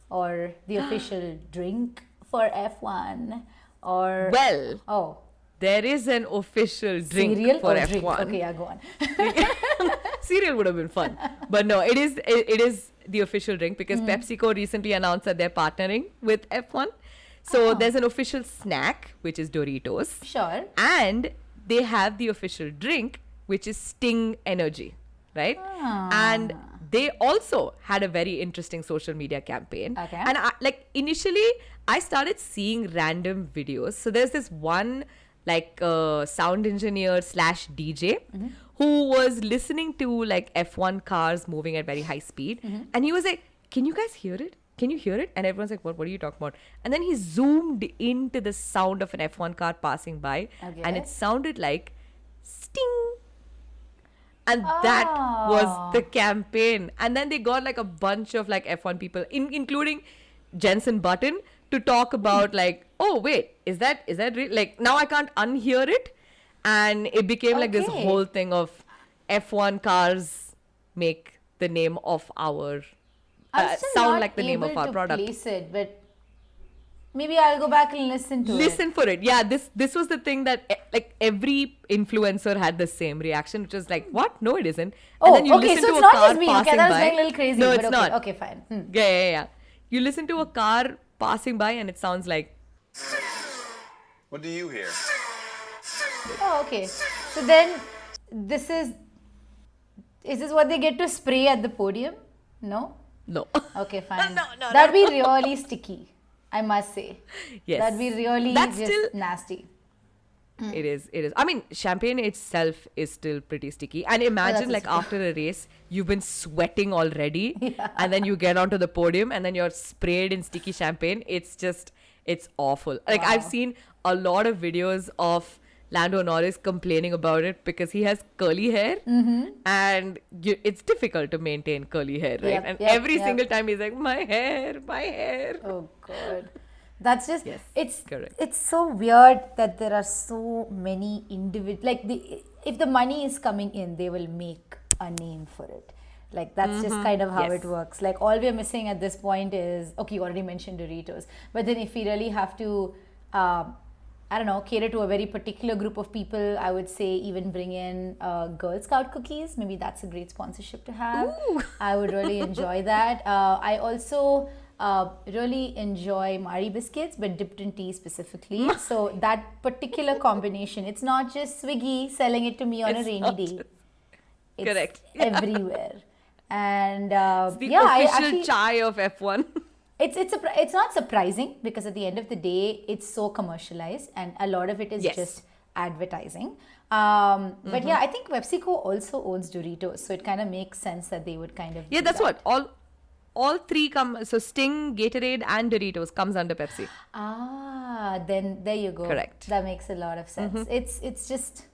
or the official drink for F1 or... Well, there is an official drink cereal for or F1. Drink? Okay, yeah, go on. Cereal would have been fun. But no, it is the official drink because PepsiCo recently announced that they're partnering with F1. So there's an official snack, which is Doritos. Sure. And they have the official drink, which is Sting Energy, right? And they also had a very interesting social media campaign. Okay. And initially, I started seeing random videos. So there's this one sound engineer / DJ who was listening to like F1 cars moving at very high speed. And he was like, can you guys hear it? Can you hear it? And everyone's like, what are you talking about? And then he zoomed into the sound of an F1 car passing by. Okay. And it sounded like Sting. And that was the campaign. And then they got like a bunch of like F1 people, including Jensen Button, to talk about like, oh wait, is that real? Like now I can't unhear it. And it became like this whole thing of F1 cars make the name of our sound like the name of our product. Place it, but maybe I'll go back and listen to it. Listen for it. Yeah, this was the thing that like every influencer had the same reaction, which was like, what? No, it isn't. Oh, and then you listen so it's not just me. Okay, that was going a little crazy. No, but it's okay, not. Okay, fine. Yeah. You listen to a car passing by and it sounds like... What do you hear? Oh, okay. So then, is this what they get to spray at the podium? No? No. Okay, fine. No. That'd be really sticky, I must say. Yes. That'd be really nasty. It is. I mean, champagne itself is still pretty sticky. And imagine after a race, you've been sweating already and then you get onto the podium and then you're sprayed in sticky champagne. It's awful. Like I've seen a lot of videos of Lando Norris complaining about it because he has curly hair and it's difficult to maintain curly hair, right? Every single time he's like, my hair. Oh God. That's just, correct. It's so weird that there are so many individual, if the money is coming in, they will make a name for it. Like that's just kind of how it works. Like all we're missing at this point is, okay, you already mentioned Doritos, but then if we really have to, cater to a very particular group of people, I would say even bring in Girl Scout cookies. Maybe that's a great sponsorship to have. Ooh. I would really enjoy that. I also really enjoy Marie biscuits, but dipped in tea specifically. So that particular combination, it's not just Swiggy selling it to me on a rainy day. It's correct. Everywhere. And it's the official chai of F1. It's not surprising because at the end of the day, it's so commercialized and a lot of it is just advertising. But yeah, I think PepsiCo also owns Doritos, so it kind of makes sense that they would kind of Yeah, do that's that. what. All three come. So Sting, Gatorade, and Doritos comes under Pepsi. Then there you go. Correct. That makes a lot of sense. It's just,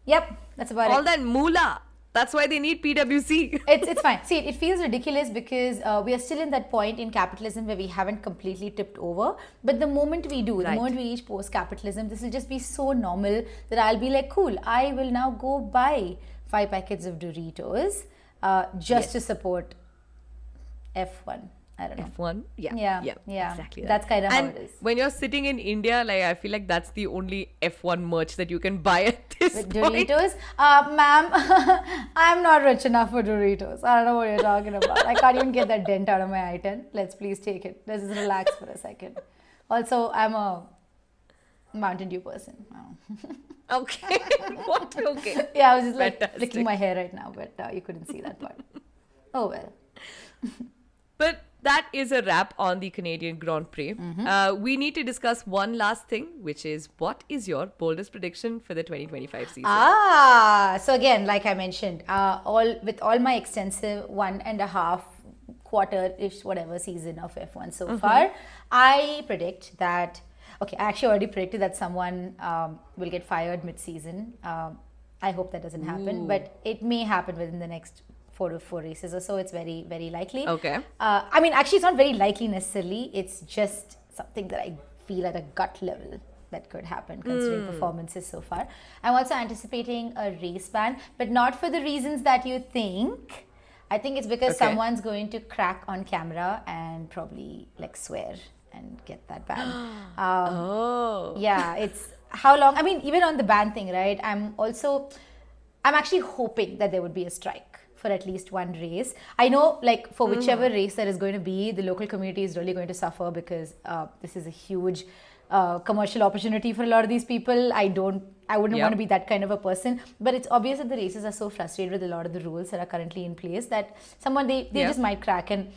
yep, that's about All it. that moolah. That's why they need PwC. It's fine. See, it feels ridiculous because we are still in that point in capitalism where we haven't completely tipped over. But the moment we do, the Right. moment we reach post-capitalism, this will just be so normal that I'll be like, cool, I will now go buy 5 packets of Doritos just to support F1. I don't know. F1. Yeah. Exactly. That's kind of how and it is. when you're sitting in India, like I feel like that's the only F1 merch that you can buy at this With point. Doritos, ma'am, I'm not rich enough for Doritos. I don't know what you're talking about. I can't even get that dent out of my eye-10. Let's please take it. Let's just relax for a second. Also, I'm a Mountain Dew person. Oh. Okay. What? Okay. Yeah, I was just like Fantastic. flicking my hair right now, but you couldn't see that part. Oh well. But that is a wrap on the Canadian Grand Prix. We need to discuss one last thing, which is what is your boldest prediction for the 2025 season? So again, like I mentioned, all my extensive 1.5 quarter-ish whatever season of F1 so far, I predict that. Okay, I actually already predicted that someone will get fired mid-season. I hope that doesn't happen, but it may happen within the next 4 to 4 races or so. It's very, very likely. Okay. I mean, actually, it's not very likely necessarily. It's just something that I feel at a gut level that could happen considering performances so far. I'm also anticipating a race ban, but not for the reasons that you think. I think it's because Okay. someone's going to crack on camera and probably like swear and get that ban. Yeah, it's how long? I mean, even on the ban thing, right? I'm actually hoping that there would be a strike for at least one race. I know, like, for whichever race that is going to be, the local community is really going to suffer because this is a huge commercial opportunity for a lot of these people. I wouldn't want to be that kind of a person. But it's obvious that the races are so frustrated with a lot of the rules that are currently in place that they just might crack. And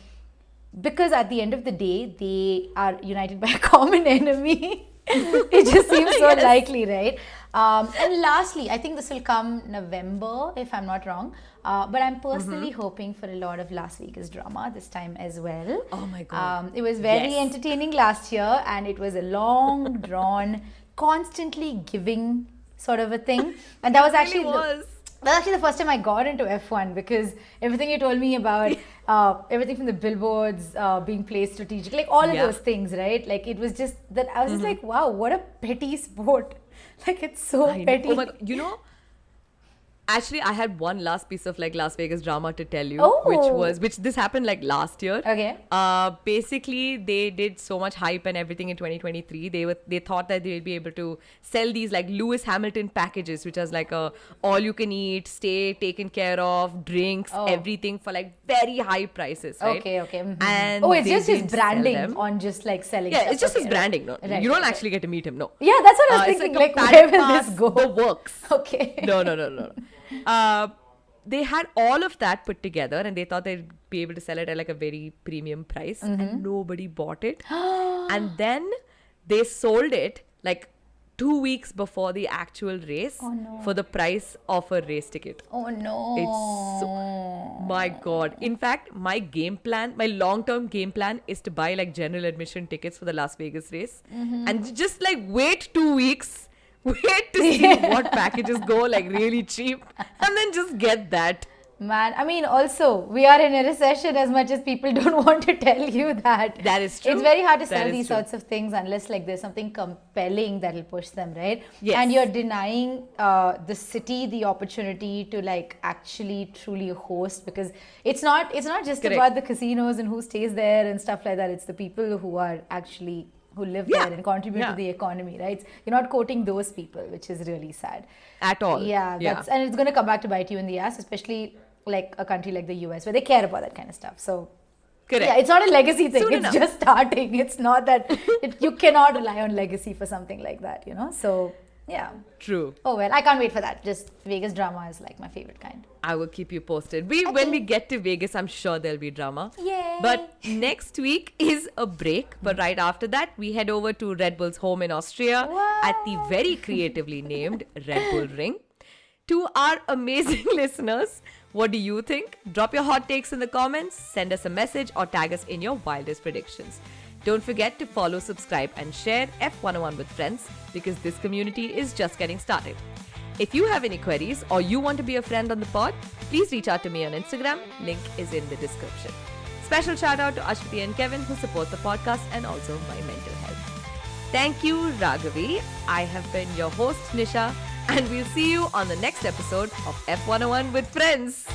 because at the end of the day, they are united by a common enemy. It just seems so likely, right? And lastly, I think this will come November, if I'm not wrong. But I'm personally hoping for a lot of Las Vegas drama this time as well. Oh my God. It was very entertaining last year, and it was a long, drawn, constantly giving sort of a thing. And that was actually the first time I got into F1 because everything you told me about everything from the billboards being placed strategically, like all of those things, right? Like it was just that I was just like, wow, what a petty sport. Like it's so petty. Oh my God. Actually, I had one last piece of like Las Vegas drama to tell you, which this happened like last year. Okay. Basically, they did so much hype and everything in 2023. They thought that they would be able to sell these like Lewis Hamilton packages, which is like a all you can eat, stay taken care of, drinks, everything for like very high prices, right? Okay. Mm-hmm. And it's just his didn't sell branding them. on just like selling. Yeah, stuff. it's just his branding. No, Right, you don't actually get to meet him. No. Yeah, that's what I was It's thinking. like a Like, paddock where will pass, this go? the works. Okay. No. They had all of that put together and they thought they'd be able to sell it at like a very premium price and nobody bought it. And then they sold it like 2 weeks before the actual race for the price of a race ticket. Oh no. It's my God. In fact, my long-term game plan is to buy like general admission tickets for the Las Vegas race and just like wait 2 weeks. Wait to see what packages go like really cheap and then just get that. Man, I mean, also, we are in a recession as much as people don't want to tell you that. That is true. It's very hard to That sell is these true. sorts of things unless like there's something compelling that will push them, right? Yes. And you're denying the city the opportunity to like actually truly host because it's not just Correct. about the casinos and who stays there and stuff like that. It's the people who are actually who live there and contribute to the economy, right? You're not quoting those people, which is really sad. At all. Yeah, and it's going to come back to bite you in the ass, especially like a country like the US where they care about that kind of stuff. So, Correct. yeah, it's not a legacy thing. Soon It's enough. just starting. It's not that you cannot rely on legacy for something like that, you know? So, Yeah. True. Oh well, I can't wait for that. Just Vegas drama is like my favorite kind. I will keep you posted. When we get to Vegas, I'm sure there'll be drama. Yay. But next week is a break. But right after that, we head over to Red Bull's home in Austria at the very creatively named Red Bull Ring. To our amazing listeners, what do you think? Drop your hot takes in the comments, send us a message, or tag us in your wildest predictions. Don't forget to follow, subscribe, and share F101 with friends because this community is just getting started. If you have any queries or you want to be a friend on the pod, please reach out to me on Instagram. Link is in the description. Special shout out to Ashwati and Kevin who support the podcast and also my mental health. Thank you, Ragavi. I have been your host, Nisha, and we'll see you on the next episode of F101 with Friends.